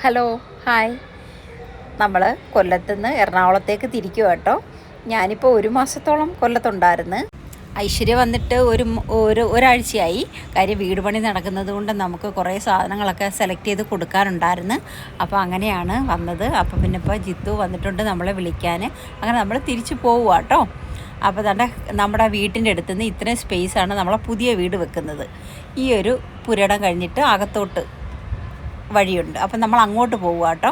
Hello, hi. നമ്മൾ കൊല്ലത്തുനിന്ന് എറണാകുളത്തേക്ക് തിരിക്കുക കേട്ടോ. ഞാനിപ്പോൾ ഒരു മാസത്തോളം കൊല്ലത്തുണ്ടായിരുന്നു. ഐശ്വര്യ വന്നിട്ട് ഒരാഴ്ചയായി. കാര്യം വീട് പണി നടക്കുന്നത് കൊണ്ട് നമുക്ക് കുറേ സാധനങ്ങളൊക്കെ സെലക്ട് ചെയ്ത് കൊടുക്കാനുണ്ടായിരുന്നു. അപ്പോൾ അങ്ങനെയാണ് വന്നത്. അപ്പോൾ പിന്നെ ഇപ്പോൾ ജിത്തു വന്നിട്ടുണ്ട് നമ്മളെ വിളിക്കാൻ. അങ്ങനെ നമ്മൾ തിരിച്ചു പോവുക കേട്ടോ. അപ്പോൾ തന്നെ നമ്മുടെ വീട്ടിൻ്റെ അടുത്തുനിന്ന് ഇത്രയും സ്പേസാണ് നമ്മളെ പുതിയ വീട് വെക്കുന്നത്. ഈ ഒരു പുരയിടം കഴിഞ്ഞിട്ട് അകത്തോട്ട് വഴിയുണ്ട്. അപ്പം നമ്മൾ അങ്ങോട്ട് പോവുക കേട്ടോ.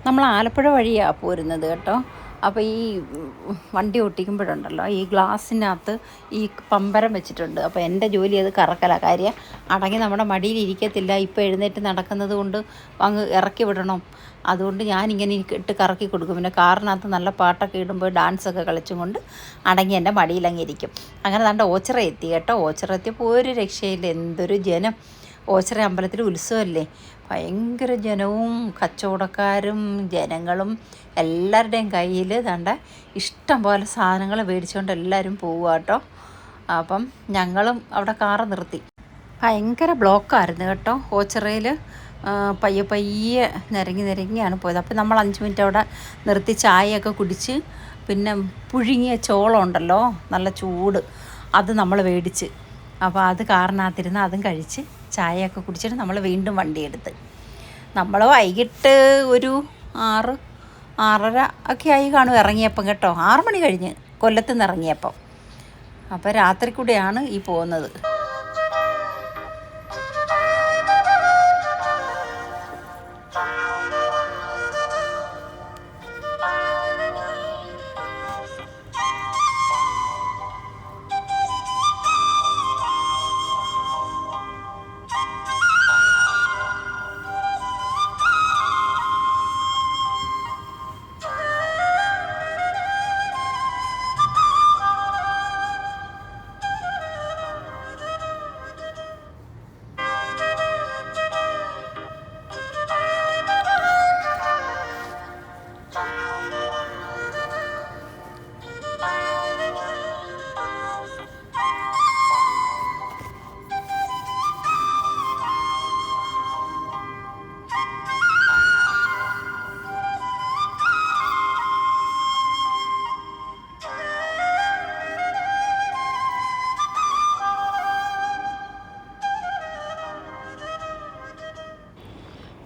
നമ്മൾ ആലപ്പുഴ വഴിയാണ് പോരുന്നത് കേട്ടോ. അപ്പോൾ ഈ വണ്ടി ഓട്ടിക്കുമ്പോഴുണ്ടല്ലോ, ഈ ഗ്ലാസ്സിനകത്ത് ഈ പമ്പരം വെച്ചിട്ടുണ്ട്. അപ്പോൾ എൻ്റെ ജോലി അത് കറക്കല. കാര്യം അടങ്ങി നമ്മുടെ മടിയിൽ ഇരിക്കത്തില്ല. ഇപ്പോൾ എഴുന്നേറ്റ് നടക്കുന്നത് കൊണ്ട് അങ്ങ് ഇറക്കി വിടണം. അതുകൊണ്ട് ഞാനിങ്ങനെ ഇട്ട് കറക്കി കൊടുക്കും. പിന്നെ കാറിനകത്ത് നല്ല പാട്ടൊക്കെ ഇടുമ്പോൾ ഡാൻസൊക്കെ കളിച്ചും കൊണ്ട് അടങ്ങി എൻ്റെ മടിയിലങ്ങ് ഇരിക്കും. അങ്ങനെ ദാണ്ട് ഓച്ചിറ എത്തി കേട്ടോ. ഓച്ചിറ എത്തിയപ്പോൾ ഒരു രക്ഷയില്ല. എന്തൊരു ജനം! ഓച്ചിറ അമ്പലത്തിൽ ഉത്സവമല്ലേ, ഭയങ്കര ജനവും കച്ചവടക്കാരും ജനങ്ങളും എല്ലാവരുടെയും കയ്യിൽ ദാണ്ട ഇഷ്ടം പോലെ സാധനങ്ങൾ മേടിച്ചുകൊണ്ട് എല്ലാവരും പോവുക കേട്ടോ. അപ്പം ഞങ്ങളും അവിടെ കാറ് നിർത്തി. ഭയങ്കര ബ്ലോക്കായിരുന്നു കേട്ടോ ഓച്ചിറയിൽ. പയ്യെ പയ്യെ നിരങ്ങിയാണ് പോയത്. അപ്പം നമ്മൾ 5 മിനിറ്റ് അവിടെ നിർത്തി ചായയൊക്കെ കുടിച്ച്, പിന്നെ പുഴുങ്ങിയ ചോളം ഉണ്ടല്ലോ നല്ല ചൂട്, അത് നമ്മൾ മേടിച്ച്. അപ്പോൾ അത് കാറിനകത്തിരുന്ന് അതും കഴിച്ച് ചായയൊക്കെ കുടിച്ചിട്ട് നമ്മൾ വീണ്ടും വണ്ടിയെടുത്ത്. നമ്മൾ വൈകിട്ട് ഒരു 6-6:30 ഒക്കെ ആയി കാണും ഇറങ്ങിയപ്പം കേട്ടോ. 6 മണി കഴിഞ്ഞ് കൊല്ലത്ത് നിന്ന് ഇറങ്ങിയപ്പം. അപ്പോൾ രാത്രി കൂടെയാണ് ഈ പോകുന്നത്.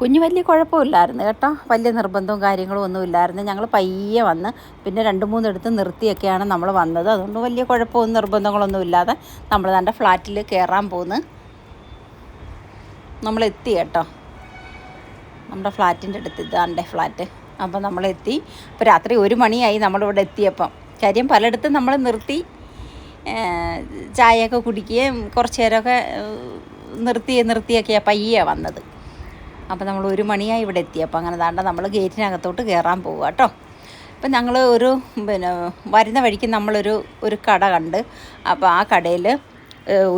കുഞ്ഞ് വലിയ കുഴപ്പമില്ലായിരുന്നു കേട്ടോ. വലിയ നിർബന്ധവും കാര്യങ്ങളും ഒന്നും ഇല്ലായിരുന്നു. ഞങ്ങൾ പയ്യെ വന്ന് പിന്നെ 2-3 എടുത്ത് നിർത്തിയൊക്കെയാണ് നമ്മൾ വന്നത്. അതുകൊണ്ട് വലിയ കുഴപ്പവും നിർബന്ധങ്ങളൊന്നും ഇല്ലാതെ നമ്മൾ തൻ്റെ ഫ്ലാറ്റിൽ കയറാൻ പോന്ന്. നമ്മളെത്തി കേട്ടോ. നമ്മുടെ ഫ്ലാറ്റിൻ്റെ അടുത്ത് ഇതാണ്ടേ ഫ്ലാറ്റ്. അപ്പോൾ നമ്മളെത്തി. ഇപ്പോൾ രാത്രി 1 മണിയായി നമ്മളിവിടെ എത്തിയപ്പം. കാര്യം പലയിടത്തും നമ്മൾ നിർത്തി ചായയൊക്കെ കുടിക്കുകയും കുറച്ച് നേരമൊക്കെ നിർത്തിയൊക്കെയാണ് പയ്യെ വന്നത്. അപ്പോൾ നമ്മൾ 1 മണിയായി ഇവിടെ എത്തി. അപ്പോൾ അങ്ങനെ താണ്ട നമ്മൾ ഗേറ്റിനകത്തോട്ട് കയറാൻ പോവുക കേട്ടോ. അപ്പം ഞങ്ങൾ വരുന്ന വഴിക്ക് നമ്മളൊരു കട കണ്ട്. അപ്പോൾ ആ കടയിൽ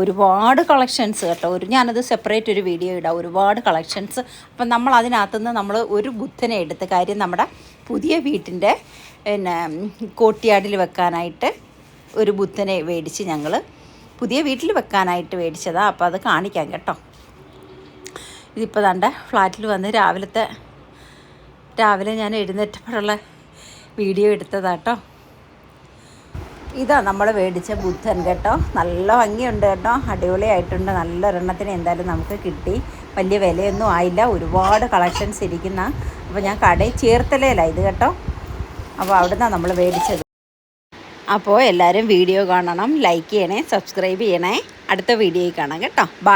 ഒരുപാട് കളക്ഷൻസ് കേട്ടോ. ഞാനത് സെപ്പറേറ്റ് ഒരു വീഡിയോ ഇടാം. ഒരുപാട് കളക്ഷൻസ്. അപ്പം നമ്മൾ അതിനകത്തുനിന്ന് നമ്മൾ ഒരു ബുദ്ധനെ എടുത്ത്, കാര്യം നമ്മുടെ പുതിയ വീട്ടിൻ്റെ കോട്ടിയാടിൽ വെക്കാനായിട്ട് ഒരു ബുദ്ധനെ മേടിച്ച് ഞങ്ങൾ പുതിയ വീട്ടിൽ വെക്കാനായിട്ട് മേടിച്ചതാണ്. അപ്പോൾ അത് കാണിക്കാം കേട്ടോ. ഇതിപ്പോൾ ദാണ്ട ഫ്ലാറ്റിൽ വന്ന് രാവിലെ ഞാൻ എഴുന്നേറ്റപ്പോഴുള്ള വീഡിയോ എടുത്തതാട്ടോ. ഇതാ നമ്മൾ മേടിച്ച ബുദ്ധൻ കേട്ടോ. നല്ല ഭംഗിയുണ്ട് കേട്ടോ, അടിപൊളിയായിട്ടുണ്ട്. നല്ലൊരെണ്ണത്തിന് എന്തായാലും നമുക്ക് കിട്ടി. വലിയ വിലയൊന്നും ആയില്ല, ഒരുപാട് കളക്ഷൻസ് ഇരിക്കുന്ന. അപ്പോൾ ഞാൻ കടയിൽ ചേർത്തലയിലാണ് ഇത് കേട്ടോ. അപ്പോൾ അവിടെ നിന്നാണ് നമ്മൾ മേടിച്ചത്. അപ്പോൾ എല്ലാവരും വീഡിയോ കാണണം, ലൈക്ക് ചെയ്യണേ, സബ്സ്ക്രൈബ് ചെയ്യണേ. അടുത്ത വീഡിയോയിൽ കാണാം കേട്ടോ.